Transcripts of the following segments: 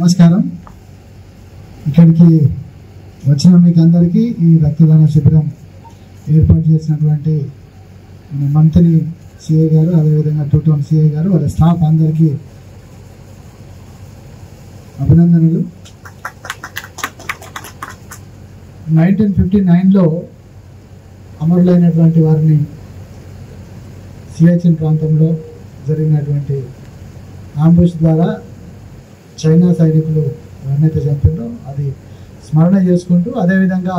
నమస్కారం. ఇక్కడికి వచ్చిన మీకు అందరికీ ఈ రక్తదాన శిబిరం ఏర్పాటు చేసినటువంటి మంత్రి సిఐ గారు, అదేవిధంగా 2 టౌన్ సిఐ గారు, వాళ్ళ స్టాఫ్ అందరికీ అభినందనలు. 1959లో అమరులైనటువంటి వారిని సియాచిన్ ప్రాంతంలో జరిగినటువంటి ఆంబుష్ ద్వారా చైనా సైనికులు ఎవరినైతే చంపారో అది స్మరణ చేసుకుంటూ, అదేవిధంగా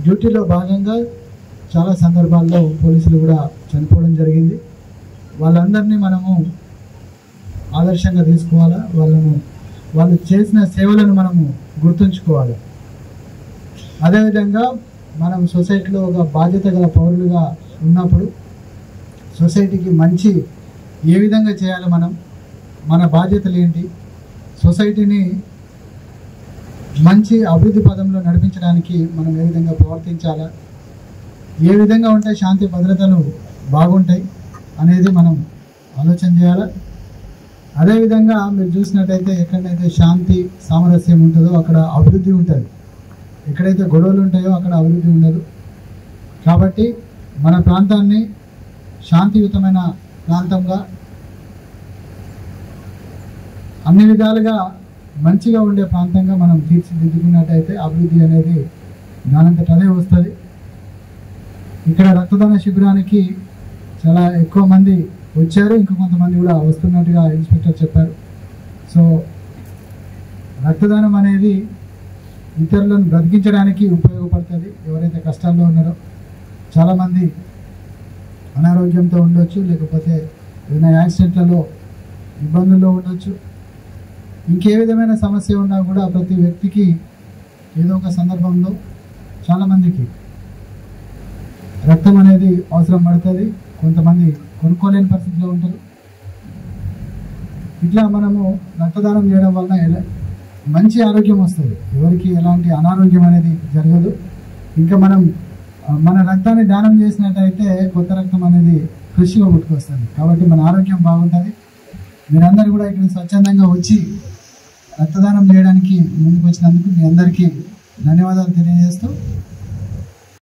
డ్యూటీలో భాగంగా చాలా సందర్భాల్లో పోలీసులు కూడా చనిపోవడం జరిగింది. వాళ్ళందరినీ మనము ఆదర్శంగా తీసుకోవాలా, వాళ్ళు చేసిన సేవలను మనము గుర్తుంచుకోవాలి. అదేవిధంగా మనం సొసైటీలో ఒక బాధ్యత గల పౌరులుగా ఉన్నప్పుడు సొసైటీకి మంచి ఏ విధంగా చేయాలి, మన బాధ్యతలు ఏంటి, సొసైటీని మంచి అభివృద్ధి పదంలో నడిపించడానికి మనం ఏ విధంగా ప్రవర్తించాలా, ఏ విధంగా ఉంటే శాంతి భద్రతలు బాగుంటాయి అనేది మనం ఆలోచన చేయాలి. అదేవిధంగా మీరు చూసినట్టయితే ఎక్కడైతే శాంతి సామరస్యం ఉంటుందో అక్కడ అభివృద్ధి ఉంటుంది, ఎక్కడైతే గొడవలు ఉంటాయో అక్కడ అభివృద్ధి ఉండదు. కాబట్టి మన ప్రాంతాన్ని శాంతియుతమైన ప్రాంతంగా, అన్ని విధాలుగా మంచిగా ఉండే ప్రాంతంగా మనం తీర్చిదిద్దుకున్నట్టయితే అభివృద్ధి అనేది దానంతట అదే వస్తుంది. ఇక్కడ రక్తదాన శిబిరానికి చాలా ఎక్కువ మంది వచ్చారు, ఇంకా కొంతమంది కూడా వస్తున్నట్టుగా ఇన్స్పెక్టర్ చెప్పారు. సో రక్తదానం అనేది ఇతరులను బ్రతికించడానికి ఉపయోగపడుతుంది. ఎవరైతే కష్టాల్లో ఉన్నారో, చాలామంది అనారోగ్యంతో ఉండొచ్చు, లేకపోతే ఏదైనా యాక్సిడెంట్లలో ఇబ్బందుల్లో ఉండొచ్చు, ఇంకే విధమైన సమస్య ఉన్నా కూడా ప్రతి వ్యక్తికి ఏదో ఒక సందర్భంలో చాలామందికి రక్తం అనేది అవసరం పడుతుంది. కొంతమంది కొనుక్కోలేని పరిస్థితిలో ఉంటారు. ఇట్లా మనము రక్తదానం చేయడం వలన మంచి ఆరోగ్యం వస్తుంది, ఎవరికి ఎలాంటి అనారోగ్యం అనేది జరగదు. ఇంకా మన రక్తాన్ని దానం చేసినట్టయితే కొత్త రక్తం అనేది ఫ్రెష్గా పుట్టుకొస్తుంది. కాబట్టి మన ఆరోగ్యం బాగుంటుంది. మీరందరూ కూడా ఇక్కడ స్వచ్ఛందంగా వచ్చి రక్తదానం చేయడానికి ముందుకు వచ్చినందుకు మీ అందరికీ ధన్యవాదాలు తెలియజేస్తూ